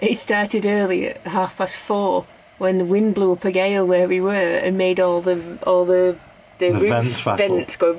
It started early at 4:30 when the wind blew up a gale where we were and made all the roof vents go.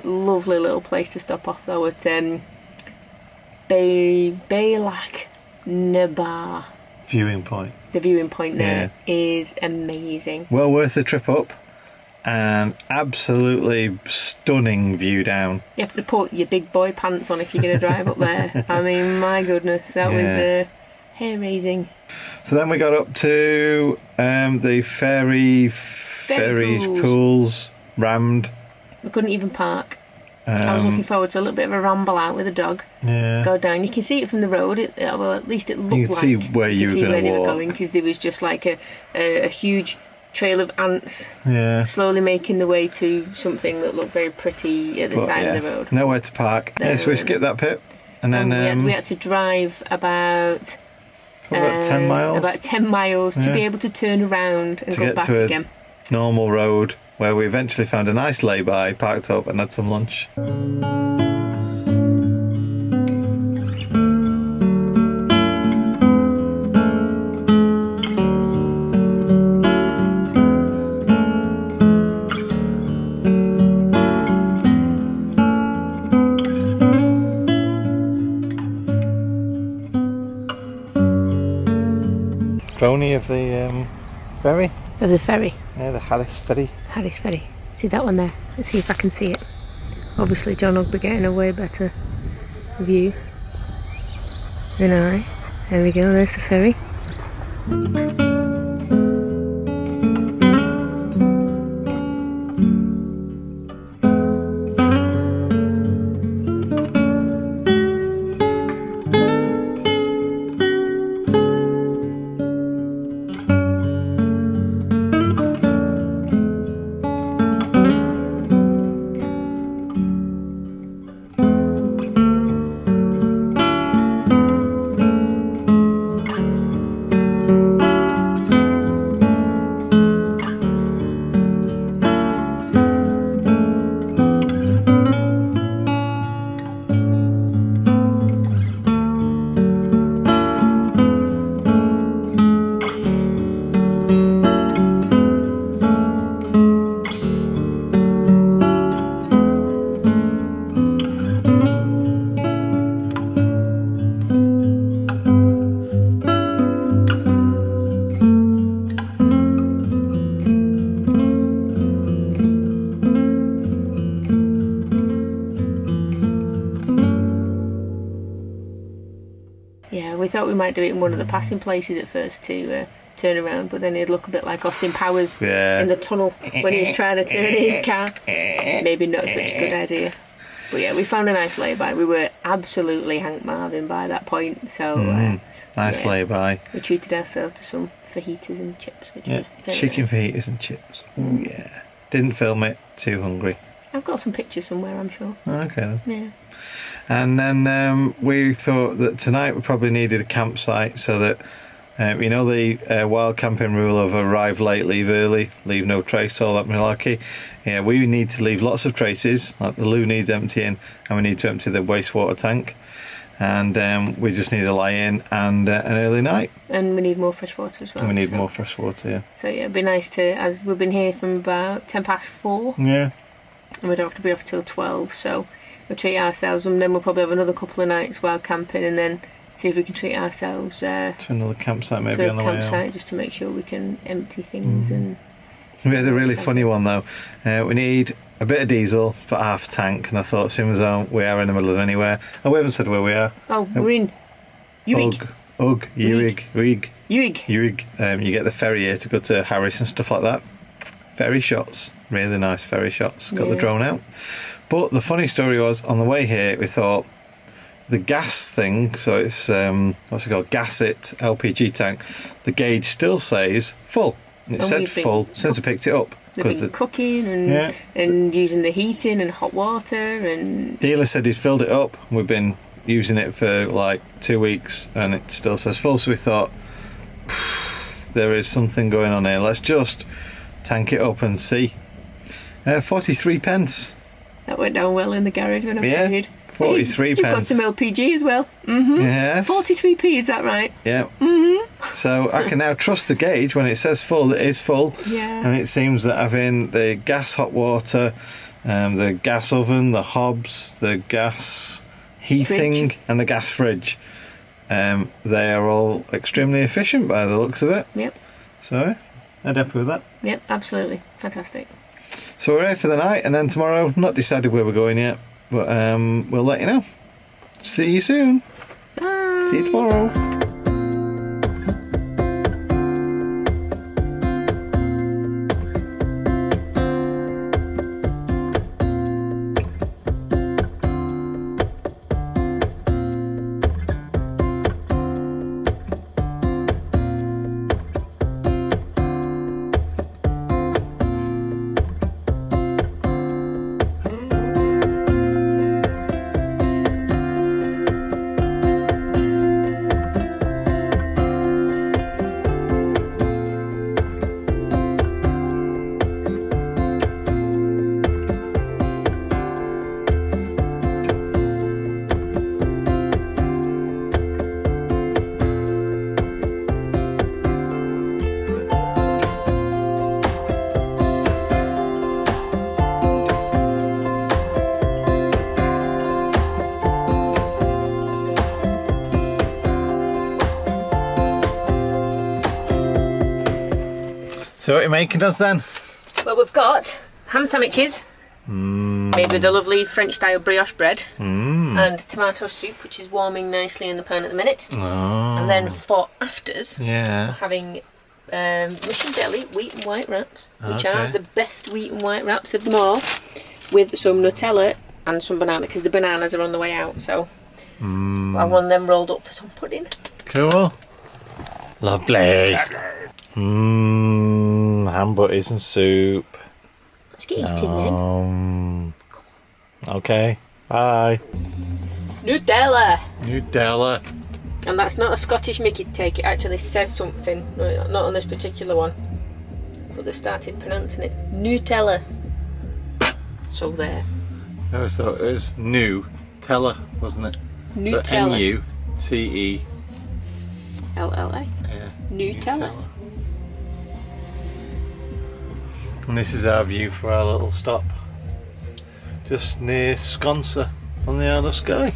Lovely little place to stop off though at Bailach Nabar. Viewing point. The viewing point there is amazing. Well worth the trip up, and absolutely stunning view down. You have to put your big boy pants on if you're going to drive up there. I mean, my goodness, that was hair raising. So then we got up to the ferry pools, rammed. We couldn't even park. I was looking forward to a little bit of a ramble out with a dog. Yeah. Go down. You can see it from the road. Well, at least it looked like. You can see where you were going because there was just like a huge trail of ants. Yeah. Slowly making the way to something that looked very pretty at the side of the road. Nowhere to park. So we skipped that bit, and then we had to drive about 10 miles. About 10 miles to be able to turn around and go back again. Normal road, where we eventually found a nice lay-by, parked up and had some lunch. Droney of the ferry? Of the ferry? Yeah, the Harris Ferry. Harris Ferry. See that one there? Let's see if I can see it. Obviously John will be getting a way better view than I. There we go, there's the ferry. We thought we might do it in one of the passing places at first to turn around, but then it'd look a bit like Austin Powers in the tunnel when he was trying to turn his car. Maybe not such a good idea. But yeah, we found a nice lay-by. We were absolutely Hank Marvin by that point, so nice lay-by. We treated ourselves to some fajitas and chips, which was very chicken nice. fajitas and chips. Oh yeah. Didn't film it, too hungry. I've got some pictures somewhere, I'm sure. Okay then. Yeah. And then we thought that tonight we probably needed a campsite so that You know the wild camping rule of arrive late, leave early, leave no trace, all that malarkey? Yeah, we need to leave lots of traces, like the loo needs emptying, and we need to empty the wastewater tank. And we just need a lie-in and an early night. And we need more fresh water as well. And we need more fresh water, yeah. So yeah, it'd be nice to, as we've been here from about 4:10. Yeah. And we don't have to be off till 12, so we'll treat ourselves, and then we'll probably have another couple of nights while camping, and then see if we can treat ourselves to another campsite maybe on the way home. Just to make sure we can empty things. And we had a really funny one though. We need a bit of diesel for half a tank, and I thought, as soon as we are in the middle of anywhere, we haven't said where we are. Oh, we're in Uig. Uig. Uig. You get the ferry here to go to Harris and stuff like that. Ferry shots, really nice ferry shots. Got the drone out. But the funny story was, on the way here, we thought the gas thing, so it's what's it called, gas it LPG tank, the gauge still says full, and it said full since I picked it up. We've been cooking and using the heating and hot water, and dealer said he's filled it up. We've been using it for like 2 weeks and it still says full, so we thought there is something going on here, let's just tank it up and see. 43 pence. That went down well in the garage when I paid. 43 You've got some LPG as well. Yes. 43p, is that right? Yeah. So I can now trust the gauge when it says full, it is full. Yeah. And it seems that having the gas hot water, the gas oven, the hobs, the gas heating and the gas fridge, they are all extremely efficient by the looks of it. Yep. So I'd happy with that. Yep, absolutely. Fantastic. So we're here for the night, and then tomorrow, not decided where we're going yet, but we'll let you know. See you soon. Bye. See you tomorrow. So what are you making us then? Well, we've got ham sandwiches, made with a lovely French style brioche bread, and tomato soup, which is warming nicely in the pan at the minute. And then for afters, we're having mushroom deli wheat and white wraps, which are the best wheat and white wraps of them all, with some Nutella and some banana, because the bananas are on the way out. So I want them rolled up for some pudding. Cool. Lovely. Ham butties and soup. Let's get eating then. Okay. Bye. Nutella. Nutella. And that's not a Scottish Mickey take. It actually says something. No, not on this particular one. But they started pronouncing it Nutella. So there. I always thought it was Nutella, wasn't it? Nutella. So N-U-T-E. L-L-A. Yeah. Nutella. And this is our view for our little stop. Just near Sconser on the Isle of Skye.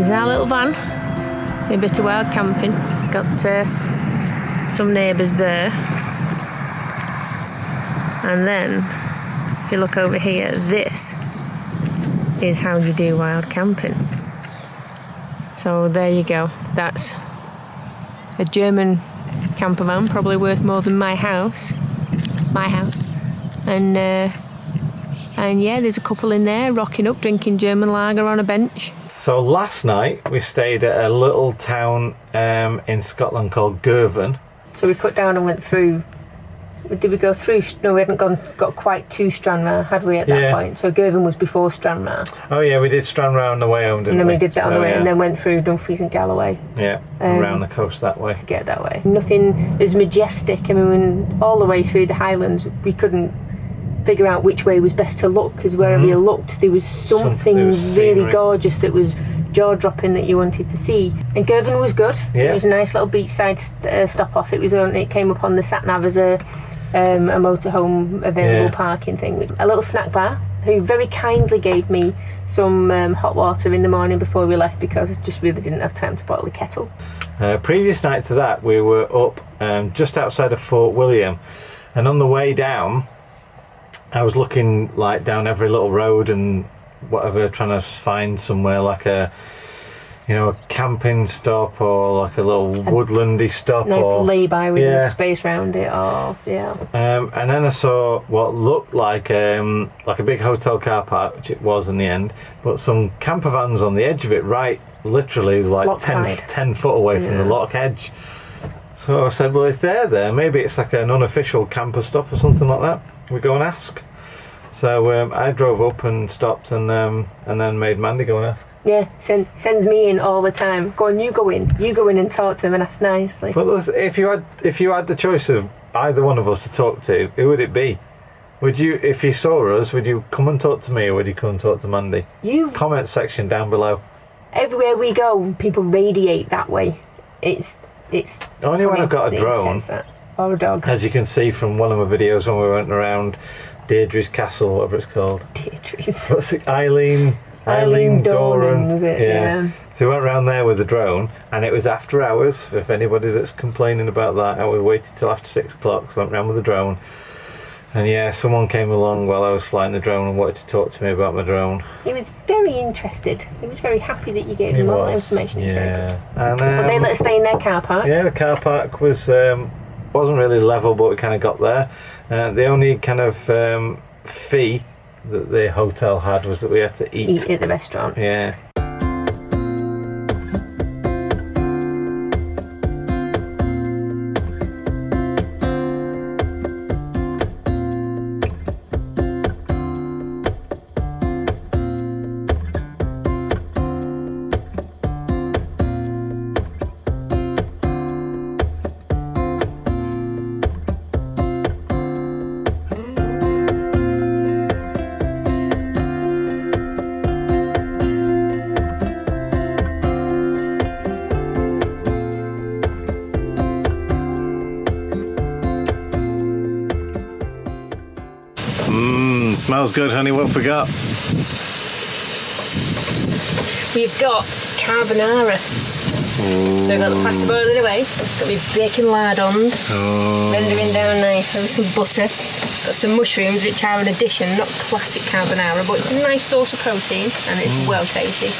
There's our little van. A bit of wild camping. Got some neighbours there. And then, if you look over here, this is how you do wild camping. So there you go. That's a German camper van, probably worth more than my house. And yeah, there's a couple in there rocking up, drinking German lager on a bench. So last night we stayed at a little town in Scotland called Girvan. So we put down and went through. Did we go through? No, we hadn't got quite to Stranraer, had we, at that point? So Girvan was before Stranraer. Oh yeah, we did Stranraer on the way home, didn't we? And then we did that on the way, and then went through Dumfries and Galloway. Yeah, around the coast that way. To get that way. Nothing as majestic. I mean, all the way through the Highlands, we couldn't figure out which way was best to look, because wherever you looked, there was something really gorgeous that was jaw-dropping that you wanted to see. And Girvan was good. Yeah. It was a nice little beachside stop off. It came up on the sat nav as a motorhome available parking thing. A little snack bar, who very kindly gave me some hot water in the morning before we left, because I just really didn't have time to bottle the kettle. Previous night to that, we were up just outside of Fort William, and on the way down I was looking like down every little road and whatever, trying to find somewhere like a camping stop or like a little woodlandy stop, nice or lay-by with enough space around it. And then I saw what looked like a big hotel car park, which it was in the end, but some camper vans on the edge of it, right literally like 10 foot away from the lock edge. So I said, well, if they're there, maybe it's like an unofficial camper stop or something like that. We go and ask. So I drove up and stopped, and then made Mandy go and ask. Yeah, sends me in all the time. Go on, you go in and talk to them and ask nicely. Well, if you had the choice of either one of us to talk to, who would it be? Would you, if you saw us, would you come and talk to me, or would you come and talk to Mandy? Comment section down below. Everywhere we go, people radiate that way. It's only when I've got a drone or a dog. As you can see from one of my videos when we went around Deirdre's castle, whatever it's called. Deirdre's. What's it? Eileen Doran, was it? Yeah. So we went around there with the drone, and it was after hours. If anybody that's complaining about that, I waited till after 6 o'clock. So went around with the drone, and someone came along while I was flying the drone and wanted to talk to me about my drone. He was very interested. He was very happy that you gave him all that information. It's very good. And but they let us stay in their car park. Yeah, the car park wasn't really level, but we kind of got there. The only kind of fee that the hotel had was that we had to eat at the restaurant. Yeah. Smells good, honey. What have we got? We've got carbonara. Ooh. So we've got the pasta boiling away. Got my bacon lardons. Rendering down nice with some butter. Got some mushrooms, which are an addition, not classic carbonara, but it's a nice source of protein and it's well tasty.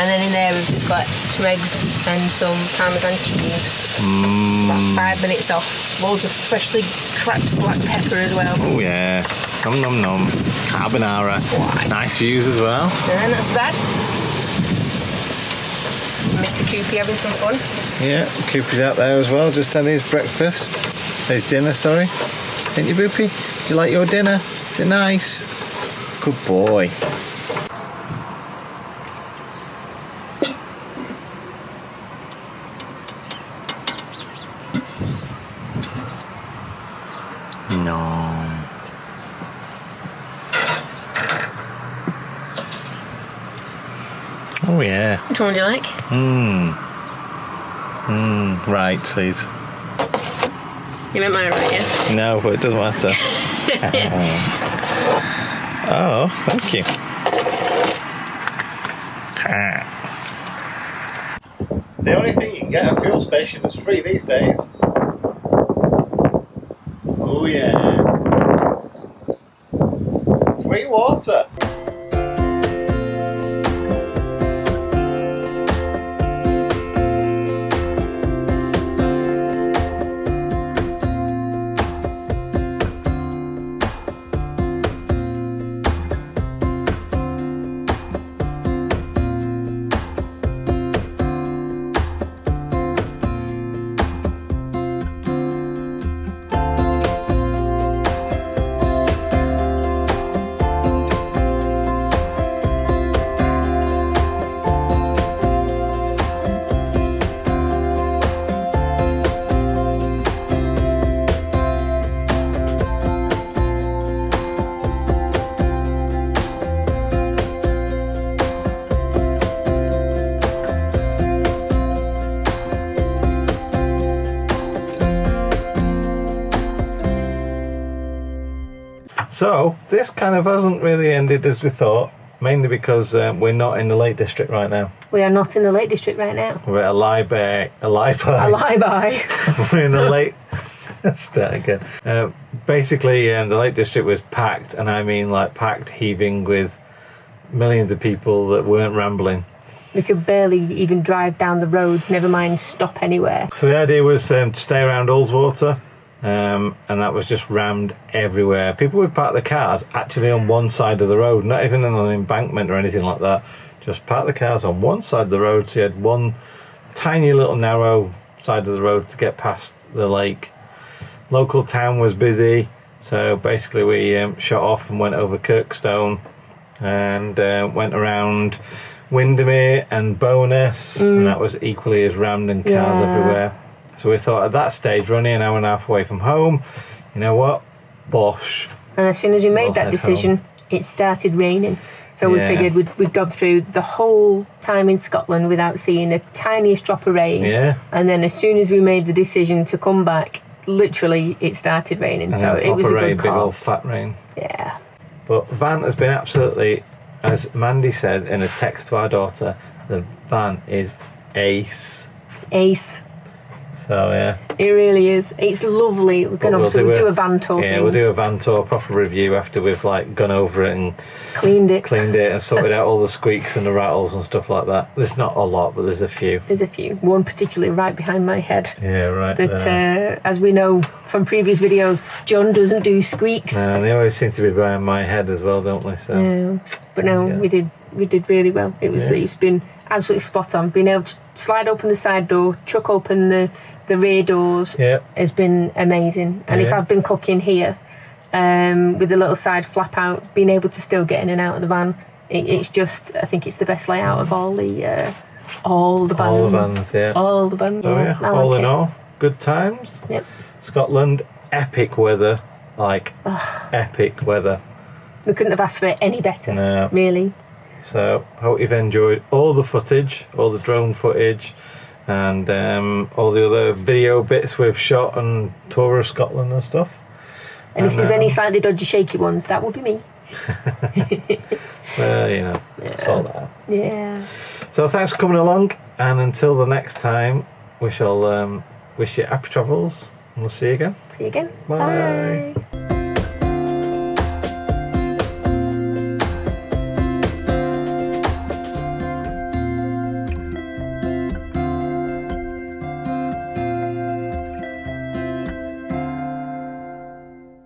And then in there we've just got some eggs and some parmesan cheese. About 5 minutes off. Loads of freshly cracked black pepper as well. Oh yeah. Nom nom nom. Carbonara. Why? Nice views as well. Yeah, not so bad. Mr. Coopy having some fun. Yeah, Coopy's out there as well, just had his breakfast. His dinner, sorry. Didn't you, Boopy? Did you like your dinner? Is it nice? Good boy. No. Oh yeah. Which one do you like? Right, please. You meant mine right, yeah? No, but it doesn't matter. Oh, thank you. The only thing you can get at a fuel station is free these days. Oh yeah. Free water. So this kind of hasn't really ended as we thought, mainly because we're not in the Lake District right now. We are not in the Lake District right now. We're at a lie-by. We're in the Lake. Start again. Basically, the Lake District was packed, and I mean like packed, heaving with millions of people that weren't rambling. We could barely even drive down the roads, never mind stop anywhere. So the idea was to stay around Ullswater. And that was just rammed everywhere. People would park their cars actually on one side of the road, not even on an embankment or anything like that. Just park the cars on one side of the road, so you had one tiny little narrow side of the road to get past the lake. Local town was busy, so basically we shot off and went over Kirkstone and went around Windermere and Bowness, and that was equally as rammed and cars everywhere. So we thought at that stage, we're only an hour and a half away from home. You know what? Bosh. And as soon as we made that decision, it started raining. So we figured we'd gone through the whole time in Scotland without seeing the tiniest drop of rain. Yeah. And then as soon as we made the decision to come back, literally it started raining. And so it was a good big call. old fat rain. Yeah. But van has been absolutely, as Mandy said in a text to our daughter, the van is ace. It's ace. So yeah, it really is. It's lovely. We can obviously do a van tour. Yeah, we'll do a van tour, proper review after we've like gone over it and cleaned it and sorted out all the squeaks and the rattles and stuff like that. There's not a lot, but there's a few. There's a few. One particularly right behind my head. Yeah, right. That, as we know from previous videos, John doesn't do squeaks. No, they always seem to be behind my head as well, don't they? So. Yeah. But no, we did really well. It's been absolutely spot on. Being able to slide open the side door, chuck open the rear doors has been amazing. And if I've been cooking here with the little side flap out, being able to still get in and out of the van, it's just, I think it's the best layout of all the vans. All the vans, all in all, good times. Yep. Scotland, epic weather, epic weather. We couldn't have asked for it any better, really. So, hope you've enjoyed all the footage, all the drone footage, and all the other video bits we've shot and tour of Scotland and stuff. And if there's any slightly dodgy shaky ones, that will be me. Well, sort that out. Yeah. So thanks for coming along, and until the next time, we shall wish you happy travels, and we'll see you again. See you again. Bye. Bye.